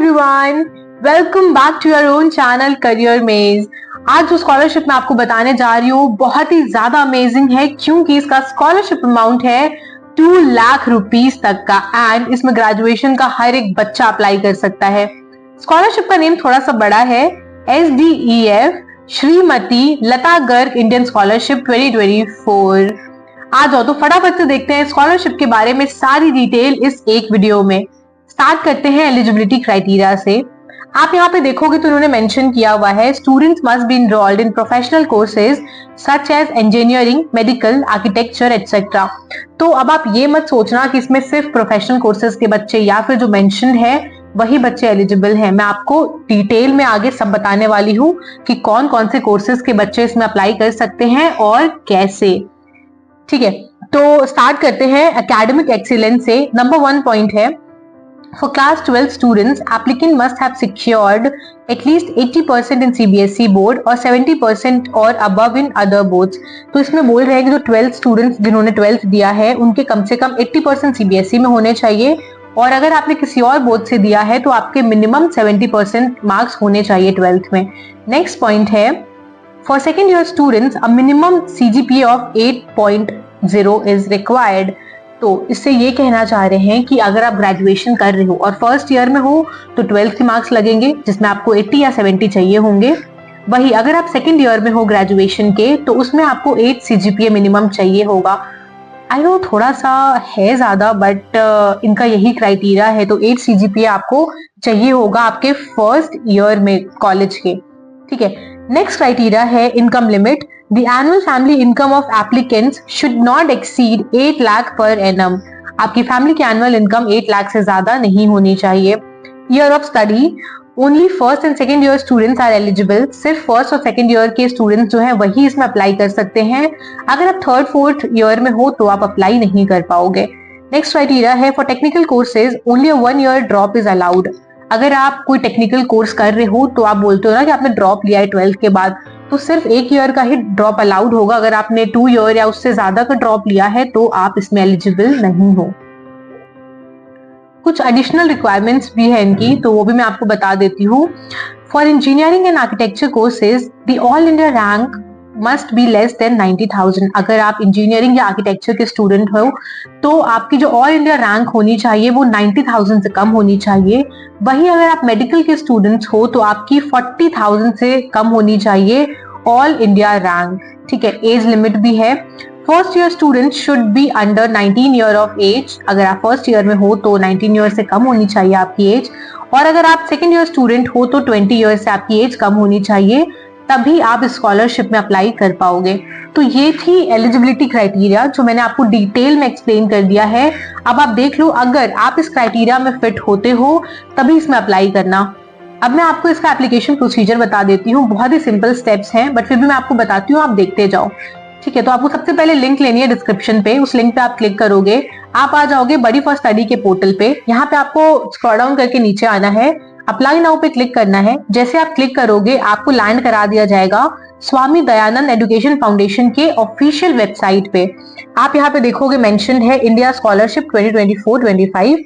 Everyone, welcome back to your own channel career maze. आज जो scholarship मैं आपको बताने जा रही हूँ बहुत ही ज्यादा अमेजिंग है, क्योंकि इसका स्कॉलरशिप अमाउंट है 2 लाख रुपीस तक का एंड इसमें ग्रेजुएशन का हर एक बच्चा अप्लाई कर सकता है। स्कॉलरशिप का नेम थोड़ा सा बड़ा है, SDEF Shrimati Lata Garg Indian scholarship 2024। आ जाओ तो फटाफट से देखते हैं स्कॉलरशिप के बारे में सारी डिटेल इस एक वीडियो में। स्टार्ट करते हैं एलिजिबिलिटी क्राइटेरिया से। आप यहाँ पे देखोगे तो उन्होंने मेंशन किया हुआ है students must be enrolled in professional courses such as engineering, medical, architecture etcetera. तो अब आप ये मत सोचना कि इसमें सिर्फ प्रोफेशनल कोर्सेज के बच्चे या फिर जो मेंशन है वही बच्चे एलिजिबल हैं। मैं आपको डिटेल में आगे सब बताने वाली हूँ कि कौन कौन से कोर्सेज के बच्चे इसमें अप्लाई कर सकते हैं और कैसे। ठीक है, तो स्टार्ट करते हैं एकेडमिक एक्सीलेंस से। नंबर 1 पॉइंट है, for class 12 students applicant must have secured at least 80% in CBSE board और 70% और above in other boards। तो इसमें बोल रहे हैं कि जो 12 स्टूडेंट्स जिन्होंने 12th दिया है उनके कम से कम 80% CBSE में होने चाहिए, और अगर आपने किसी और बोर्ड से दिया है तो आपके मिनिमम 70% मार्क्स होने चाहिए 12th में। नेक्स्ट पॉइंट है, for second year students a minimum CGPA of 8.0 is required. तो इससे ये कहना चाह रहे हैं कि अगर आप ग्रेजुएशन कर रहे हो और फर्स्ट ईयर में हो तो 12th के मार्क्स लगेंगे जिसमें आपको 80 या 70 चाहिए होंगे। वही अगर आप सेकेंड ईयर में हो ग्रेजुएशन के तो उसमें आपको 8 CGPA मिनिमम चाहिए होगा। आई नो थोड़ा सा है ज्यादा, बट इनका यही क्राइटेरिया है, तो 8 CGPA आपको चाहिए होगा आपके फर्स्ट ईयर में कॉलेज के। ठीक है, नेक्स्ट क्राइटेरिया है income limit. The annual family income of applicants should not exceed 8 lakh per annum। आपकी फैमिली की एनुअल इनकम 8 लाख से ज्यादा नहीं होनी चाहिए। Year of study, only first and second year students are eligible. सिर्फ फर्स्ट और सेकेंड ईयर के स्टूडेंट्स जो हैं वही इसमें अप्लाई कर सकते हैं। अगर आप थर्ड फोर्थ ईयर में हो तो आप अप्लाई नहीं कर पाओगे। नेक्स्ट क्राइटेरिया है, for technical courses only 1 year drop is allowed. अगर आप कोई टेक्निकल कोर्स कर रहे हो तो आप बोलते हो ना कि आपने ड्रॉप लिया है 12th के बाद, तो सिर्फ 1 ईयर का ही ड्रॉप अलाउड होगा। अगर आपने 2 ईयर या उससे ज्यादा का ड्रॉप लिया है तो आप इसमें एलिजिबल नहीं हो। कुछ एडिशनल रिक्वायरमेंट्स भी है इनकी, तो वो भी मैं आपको बता देती हूँ। For engineering and architecture courses the all India rank must be less than 90,000। अगर आप इंजीनियरिंग या आर्किटेक्चर के स्टूडेंट हो तो आपकी जो ऑल इंडिया रैंक होनी चाहिए वो 90,000 से कम होनी चाहिए। वहीं अगर आप मेडिकल के स्टूडेंट्स हो तो आपकी 40,000 से कम होनी चाहिए ऑल इंडिया रैंक। ठीक है, एज लिमिट भी है। First year student should be under 19 year of age. अगर आप फर्स्ट ईयर में हो तो 19 ईयर से कम होनी चाहिए आपकी एज, और अगर आप सेकेंड ईयर स्टूडेंट हो तो 20 ईयर से आपकी एज कम होनी चाहिए, तभी आप स्कॉलरशिप में अप्लाई कर पाओगे। तो ये थी एलिजिबिलिटी क्राइटेरिया जो मैंने आपको डिटेल में एक्सप्लेन कर दिया है। अब आप देख लो, अगर आप इस क्राइटेरिया में फिट होते हो तभी इसमें अप्लाई करना। अब मैं आपको इसका एप्लीकेशन प्रोसीजर बता देती हूँ। बहुत ही सिंपल स्टेप्स हैं, बट फिर भी मैं आपको बताती हूँ, आप देखते जाओ। ठीक है, तो आपको सबसे पहले लिंक लेनी है डिस्क्रिप्शन पे। उस लिंक पे आप क्लिक करोगे, आप आ जाओगे बडी फॉर स्टडी के पोर्टल पे। यहाँ पे आपको स्क्रॉल डाउन करके नीचे आना है, अप्लाई नाउ पे क्लिक करना है। जैसे आप क्लिक करोगे आपको लैंड करा दिया जाएगा स्वामी दयानंद एजुकेशन फाउंडेशन के ऑफिशियल वेबसाइट पे। आप यहाँ पे देखोगे मेंशन है इंडिया स्कॉलरशिप 2024-25।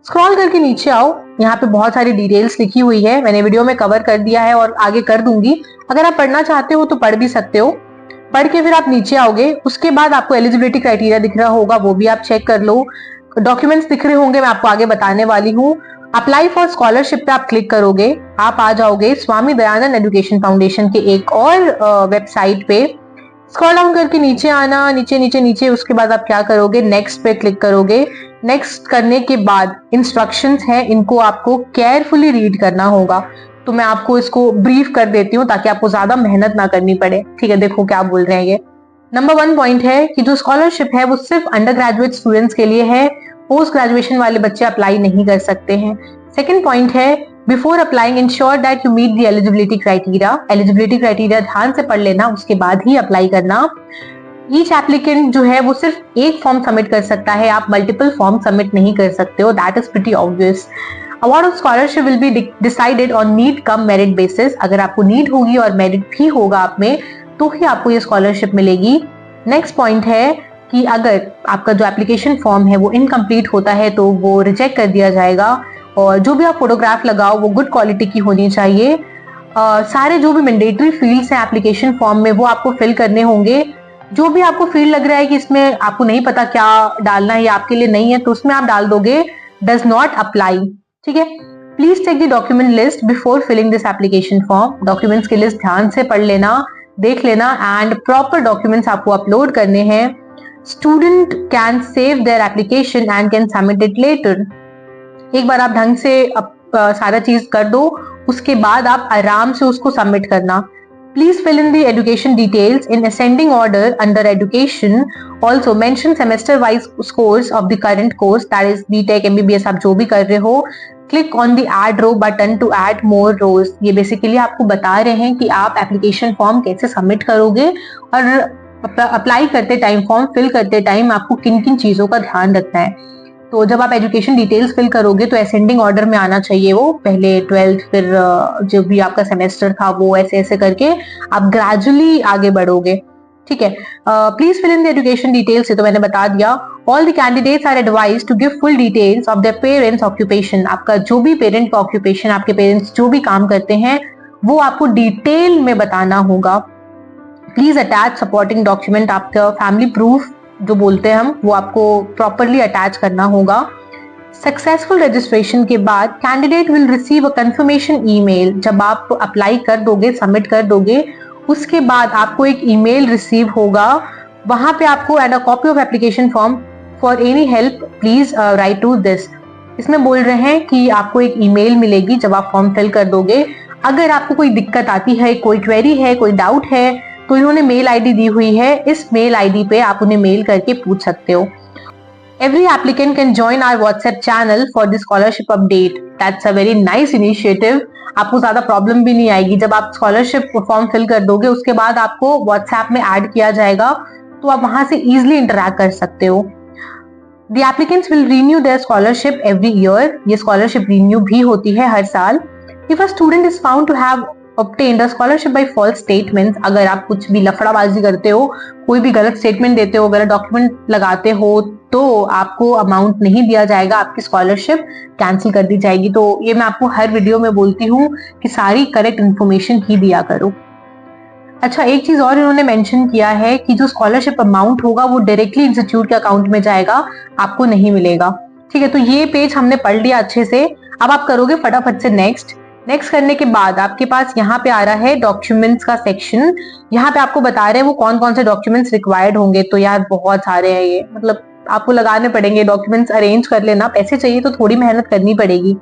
स्क्रॉल करके नीचे आओ, यहाँ पे बहुत सारी डिटेल्स लिखी हुई है, मैंने वीडियो में कवर कर दिया है और आगे कर दूंगी। अगर आप पढ़ना चाहते हो तो पढ़ भी सकते हो। पढ़ के फिर आप नीचे आओगे, उसके बाद आपको एलिजिबिलिटी क्राइटेरिया दिख रहा होगा, वो भी आप चेक कर लो। डॉक्यूमेंट्स दिख रहे होंगे, मैं आपको आगे बताने वाली हूँ। अप्लाई फॉर स्कॉलरशिप पे आप क्लिक करोगे, आप आ जाओगे स्वामी दयानंद एजुकेशन फाउंडेशन के एक और वेबसाइट पे। स्क्रॉल डाउन करके नीचे आना, नीचे नीचे नीचे, उसके बाद आप क्या करोगे, नेक्स्ट पे क्लिक करोगे। नेक्स्ट करने के बाद इंस्ट्रक्शंस हैं, इनको आपको केयरफुली रीड करना होगा। तो मैं आपको इसको ब्रीफ कर देती हूँ ताकि आपको ज्यादा मेहनत ना करनी पड़े। ठीक है, देखो क्या बोल रहे हैं ये। नंबर 1 पॉइंट है कि जो स्कॉलरशिप है वो सिर्फ अंडर ग्रेजुएट स्टूडेंट्स के लिए है, पोस्ट ग्रेजुएशन वाले बच्चे अप्लाई नहीं कर सकते हैं। सेकंड पॉइंट है, before applying ensure that you meet the eligibility criteria. Eligibility criteria ध्यान से पढ़ लेना, उसके बाद ही अप्लाई करना। ईच एप्लीकेंट जो है वो सिर्फ एक फॉर्म सबमिट कर सकता है, आप मल्टीपल फॉर्म सबमिट नहीं कर सकते हो, that is pretty obvious. Award of scholarship will be decided on need cum merit basis. अगर आपको नीड होगी और मेरिट भी होगा आप में तो ही आपको ये स्कॉलरशिप मिलेगी। नेक्स्ट पॉइंट है कि अगर आपका जो एप्लीकेशन फॉर्म है वो इनकम्प्लीट होता है तो वो रिजेक्ट कर दिया जाएगा, और जो भी आप फोटोग्राफ लगाओ वो गुड क्वालिटी की होनी चाहिए। सारे जो भी मैंडेटरी फील्ड्स हैं एप्लीकेशन फॉर्म में वो आपको फिल करने होंगे। जो भी आपको फील्ड लग रहा है कि इसमें आपको नहीं पता क्या डालना है या आपके लिए नहीं है, तो उसमें आप डाल दोगे डज नॉट अप्लाई। ठीक है, please take the document list before filling this application form. Documents की लिस्ट ध्यान से पढ़ लेना, देख लेना एंड प्रॉपर डॉक्यूमेंट्स आपको अपलोड करने हैं। Student can save their application and can submit it later. एक बार आप ढंग से सारा चीज कर दो, उसके बाद आप आराम से उसको सबमिट करना। Please fill in the education details in ascending order under education. Also mention semester wise scores of the current course, that is BTech MBBS आप जो भी कर रहे हो। Click on the add row button to add more rows. ये basically आपको बता रहे हैं कि आप एप्लीकेशन फॉर्म कैसे सबमिट करोगे और अप्लाई करते टाइम, फॉर्म फिल करते टाइम आपको किन किन चीजों का ध्यान रखना है। तो जब आप एजुकेशन डिटेल्स फिल करोगे तो असेंडिंग ऑर्डर में आना चाहिए वो, पहले 12th फिर जो भी आपका सेमेस्टर था वो ऐसे ऐसे करके आप ग्रेजुअली आगे बढ़ोगे। ठीक है, please fill in the education details, ये तो मैंने बता दिया। All the candidates are advised to give full details of their parents occupation. आपका जो भी पेरेंट का ऑक्यूपेशन, आपके पेरेंट्स जो भी काम करते हैं वो आपको डिटेल में बताना होगा। प्लीज अटैच सपोर्टिंग डॉक्यूमेंट, आपका फैमिली प्रूफ जो बोलते हैं हम, वो आपको प्रॉपरली अटैच करना होगा। सक्सेसफुल रजिस्ट्रेशन के बाद candidate will receive a confirmation email. जब आप अप्लाई कर दोगे, सबमिट कर दोगे, उसके बाद आपको एक ईमेल रिसीव होगा। वहां पे आपको and a copy of application form for any help please write to this. इसमें बोल रहे हैं कि आपको एक ईमेल मिलेगी जब आप फॉर्म फिल कर दोगे। अगर आपको कोई दिक्कत आती है, कोई क्वेरी है, कोई डाउट है, तो इन्होंने मेल आईडी दी हुई है, इस मेल आईडी पे आप उन्हें मेल करके पूछ सकते हो। Every applicant can join our WhatsApp channel for the scholarship update. That's a very nice initiative. आपको ज्यादा प्रॉब्लम भी नहीं आएगी। जब आप स्कॉलरशिप फॉर्म फिल कर दोगे उसके बाद आपको व्हाट्सएप में ऐड किया जाएगा, तो आप वहां से इजिली इंटरैक्ट कर सकते हो। The applicants will renew their scholarship every year. ये स्कॉलरशिप रिन्यू भी होती है हर साल। If a student is found to have obtained a scholarship by false statements, अगर आप कुछ भी लफड़ाबाजी करते हो, कोई भी गलत स्टेटमेंट देते हो, गलत डॉक्यूमेंट लगाते हो, तो आपको अमाउंट नहीं दिया जाएगा, आपकी स्कॉलरशिप कैंसिल कर दी जाएगी। तो ये मैं आपको हर वीडियो में बोलती हूँ कि सारी करेक्ट इन्फॉर्मेशन ही दिया करो। अच्छा, एक चीज और इन्होंने मेंशन किया है कि जो स्कॉलरशिप अमाउंट होगा वो डायरेक्टली इंस्टीट्यूट के अकाउंट में जाएगा, आपको नहीं मिलेगा। ठीक है, तो ये पेज हमने पढ़ लिया अच्छे से। अब आप करोगे फटाफट से नेक्स्ट करने के बाद आपके पास यहाँ पे आ रहा है डॉक्यूमेंट्स का सेक्शन। यहाँ पे आपको बता रहे हैं वो कौन कौन से डॉक्यूमेंट्स रिक्वायर्ड होंगे। तो यार बहुत सारे हैं ये, मतलब आपको लगाने पड़ेंगे डॉक्यूमेंट्स, अरेंज कर लेना। पैसे चाहिए तो थोड़ी मेहनत करनी पड़ेगी।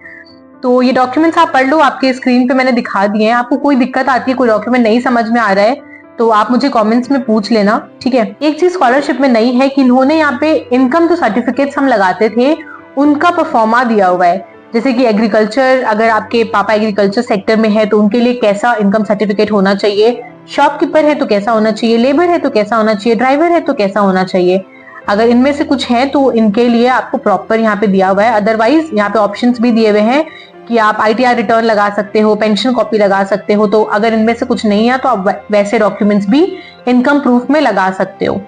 तो ये डॉक्यूमेंट्स आप पढ़ लो, आपके स्क्रीन पे मैंने दिखा दिए हैं। आपको कोई दिक्कत आती है, कोई डॉक्यूमेंट नहीं समझ में आ रहा है, तो आप मुझे कमेंट्स में पूछ लेना। ठीक है, एक चीज स्कॉलरशिप में नई है कि इन्होंने यहाँ पे इनकम जो सर्टिफिकेट्स हम लगाते थे उनका परफॉर्मा दिया हुआ है। जैसे कि एग्रीकल्चर, अगर आपके पापा एग्रीकल्चर सेक्टर में है तो उनके लिए कैसा इनकम सर्टिफिकेट होना चाहिए, शॉपकीपर है तो कैसा होना चाहिए, लेबर है तो कैसा होना चाहिए, ड्राइवर है तो कैसा होना चाहिए। अगर इनमें से कुछ है तो इनके लिए आपको प्रॉपर यहाँ पे दिया हुआ है। अदरवाइज यहाँ पे ऑप्शंस भी दिए हुए हैं कि आप ITR रिटर्न लगा सकते हो, पेंशन कॉपी लगा सकते हो। तो अगर इनमें से कुछ नहीं है तो आप वैसे डॉक्यूमेंट्स भी इनकम प्रूफ में लगा सकते हो।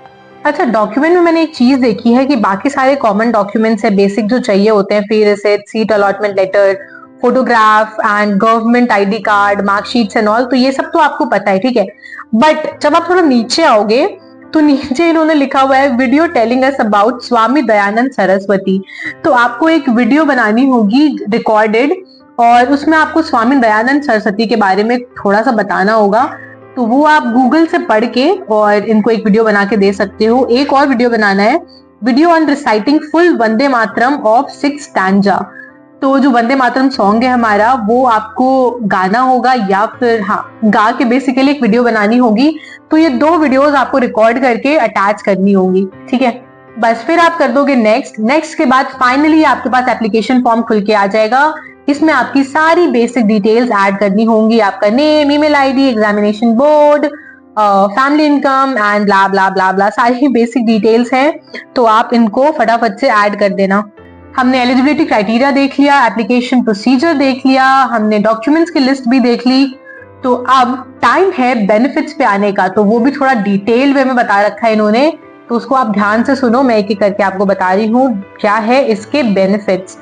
अच्छा, डॉक्यूमेंट में मैंने एक चीज देखी है कि बाकी सारे कॉमन डॉक्यूमेंट्स है, बेसिक जो चाहिए होते हैं, fee receipt, seat allotment letter, photograph and government ID card, marksheets and all, तो ये सब तो आपको पता है। ठीक है, बट जब आप थोड़ा नीचे आओगे तो नीचे इन्होंने लिखा हुआ है video telling us about Swami Dayanand Saraswati. तो आपको एक वीडियो बनानी होगी रिकॉर्डेड, और उसमें आपको स्वामी दयानंद सरस्वती के बारे में थोड़ा सा बताना होगा। तो वो आप गूगल से पढ़ के और इनको एक वीडियो बना के दे सकते हो। एक और वीडियो बनाना है, video on reciting full Vande Mataram of 6 stanza. तो जो वंदे मातरम सॉन्ग है हमारा, वो आपको गाना होगा या फिर गा के बेसिकली एक वीडियो बनानी होगी। तो ये 2 वीडियोस आपको रिकॉर्ड करके अटैच करनी होंगी। ठीक है, बस फिर आप कर दोगे नेक्स्ट के बाद फाइनली आपके पास एप्लीकेशन फॉर्म खुल के आ जाएगा। इसमें आपकी सारी बेसिक डिटेल्स ऐड करनी होंगी, आपका name, email ID, examination board, family income and blah blah blah blah, सारी बेसिक डिटेल्स हैं। तो आप इनको फटाफट से ऐड कर देना। हमने एलिजिबिलिटी क्राइटेरिया देख लिया, एप्लीकेशन प्रोसीजर देख लिया, हमने डॉक्यूमेंट्स की लिस्ट भी देख ली। तो अब टाइम है बेनिफिट्स पे आने का। तो वो भी थोड़ा डिटेल वे में बता रखा है इन्होंने, तो उसको आप ध्यान से सुनो। मैं एक एक करके आपको बता रही हूँ क्या है इसके बेनिफिट्स।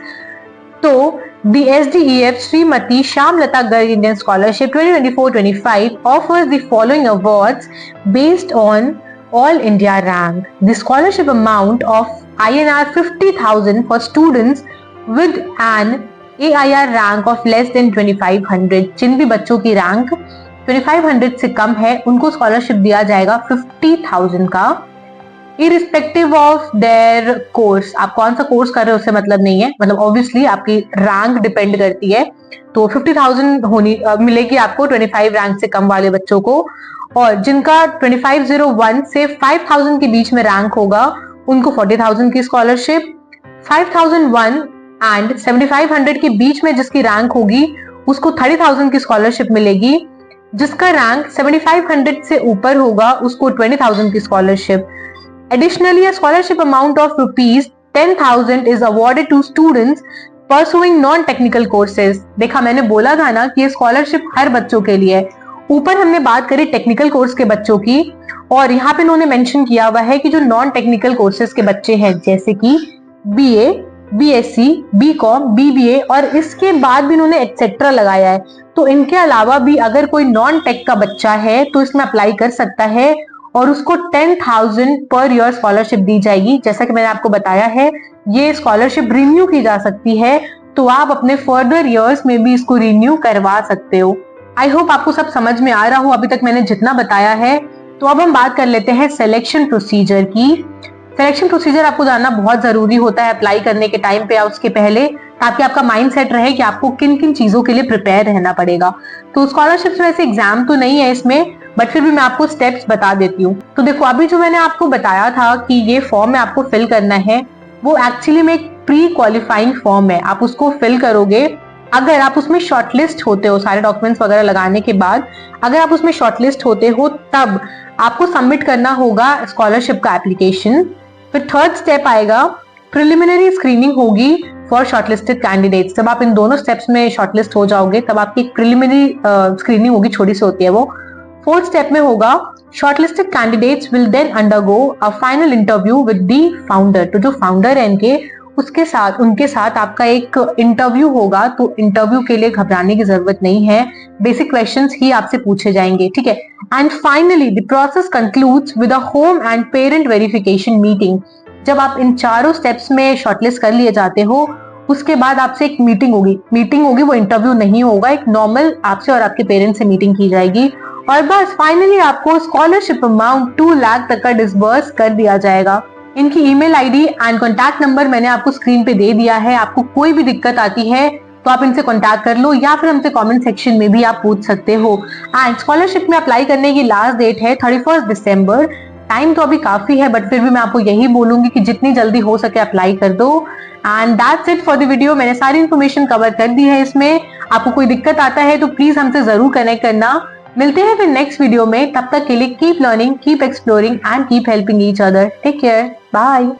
तो The SDEF Srimati Shamlata Garg Indian Scholarship 2024-25 offers the following awards based on All India rank. The scholarship amount of INR 50,000 for students with an AIR rank of less than 2500. जिन भी बच्चों की rank 2500 से कम है उनको scholarship दिया जाएगा 50,000 का, irrespective of their course. आप कौन सा कोर्स कर रहे हो उससे मतलब नहीं है, मतलब ऑब्वियसली आपकी रैंक डिपेंड करती है। तो 50,000 होनी मिलेगी आपको 25 रैंक से कम वाले बच्चों को, और जिनका 2501 से 5000 के बीच में रैंक होगा उनको 40,000 की स्कॉलरशिप, 5001 एंड 7500 के बीच में जिसकी रैंक होगी उसको 30,000 की स्कॉलरशिप मिलेगी, जिसका रैंक 7500 से ऊपर होगा उसको 20,000 की scholarship. Additionally, a scholarship amount of rupees 10,000 is awarded to students pursuing non-technical courses। देखा, मैंने बोला था ना कि ये स्कॉलरशिप हर बच्चों के लिए है। ऊपर हमने बात करी टेक्निकल कोर्स के बच्चों की, और यहाँ पे उन्होंने मेंशन किया हुआ है कि जो नॉन टेक्निकल कोर्सेज के बच्चे हैं जैसे कि BA, BSc, BCom, BBA और इसके बाद भी उन्होंने एक्सेट्रा लगाया है, तो इनके अलावा भी अगर कोई नॉन टेक का बच्चा है तो इसमें अप्लाई कर सकता है और उसको 10,000 पर ईयर स्कॉलरशिप दी जाएगी। जैसा कि मैंने आपको बताया है ये स्कॉलरशिप रिन्यू की जा सकती है, तो आप अपने फर्दर ईयर्स में भी इसको रिन्यू करवा सकते हो। आई होप आपको सब समझ में आ रहा हो अभी तक मैंने जितना बताया है। तो अब हम बात कर लेते हैं सिलेक्शन प्रोसीजर की। सिलेक्शन प्रोसीजर आपको जानना बहुत जरूरी होता है अप्लाई करने के टाइम पे या उसके पहले, ताकि आपका माइंड सेट रहे कि आपको किन किन चीजों के लिए प्रिपेयर रहना पड़ेगा। तो स्कॉलरशिप में ऐसे एग्जाम तो नहीं है इसमें, बट फिर भी मैं आपको स्टेप्स बता देती हूँ। तो देखो, अभी जो मैंने आपको बताया था कि ये फॉर्म में आपको फिल करना है, वो एक्चुअली में एक प्री क्वालिफाइंग फॉर्म है। आप उसको फिल करोगे, अगर आप उसमें शॉर्टलिस्ट होते हो सारे डॉक्यूमेंट्स वगैरह लगाने के बाद, अगर आप उसमें शॉर्टलिस्ट होते हो तब आपको सबमिट करना होगा स्कॉलरशिप का एप्लीकेशन। फिर थर्ड स्टेप आएगा, प्रिलिमिनरी स्क्रीनिंग होगी फॉर शॉर्टलिस्टेड कैंडिडेट्स। जब आप इन दोनों स्टेप्स में शॉर्टलिस्ट हो जाओगे तब आपकी एक प्रिलिमिनरी स्क्रीनिंग होगी, छोटी सी होती है वो। फोर्थ स्टेप में होगा, shortlisted candidates will then undergo a final interview with the founder. तो जो फाउंडर है इनके, उनके साथ आपका एक इंटरव्यू होगा। तो इंटरव्यू के लिए घबराने की जरूरत नहीं है, बेसिक क्वेश्चंस ही आपसे पूछे जाएंगे, ठीक है। And finally the process concludes with a home and parent verification meeting. जब आप इन चारों स्टेप्स में शॉर्टलिस्ट कर लिए जाते हो, उसके बाद आपसे एक मीटिंग होगी, वो इंटरव्यू नहीं होगा, एक नॉर्मल आपसे और आपके पेरेंट्स से मीटिंग की जाएगी, और बस फाइनली आपको स्कॉलरशिप अमाउंट 2 लाख तक का डिसबर्स कर दिया जाएगा। इनकी email ID and contact number मैंने आपको स्क्रीन पे दे दिया है। आपको कोई भी दिक्कत आती है तो आप इनसे कॉन्टैक्ट कर लो, या फिर हमसे कमेंट सेक्शन में भी आप पूछ सकते हो। एंड स्कॉलरशिप में अप्लाई करने की लास्ट डेट है 31 दिसंबर। टाइम तो अभी काफी है, बट फिर भी मैं आपको यही बोलूंगी कि जितनी जल्दी हो सके अप्लाई कर दो। And that's it for the video. मैंने सारी इन्फॉर्मेशन कवर कर दी है इसमें। आपको कोई दिक्कत आता है तो प्लीज हमसे जरूर कनेक्ट करना। मिलते हैं फिर नेक्स्ट वीडियो में, तब तक के लिए keep learning, keep exploring and keep helping each other. Take care, bye.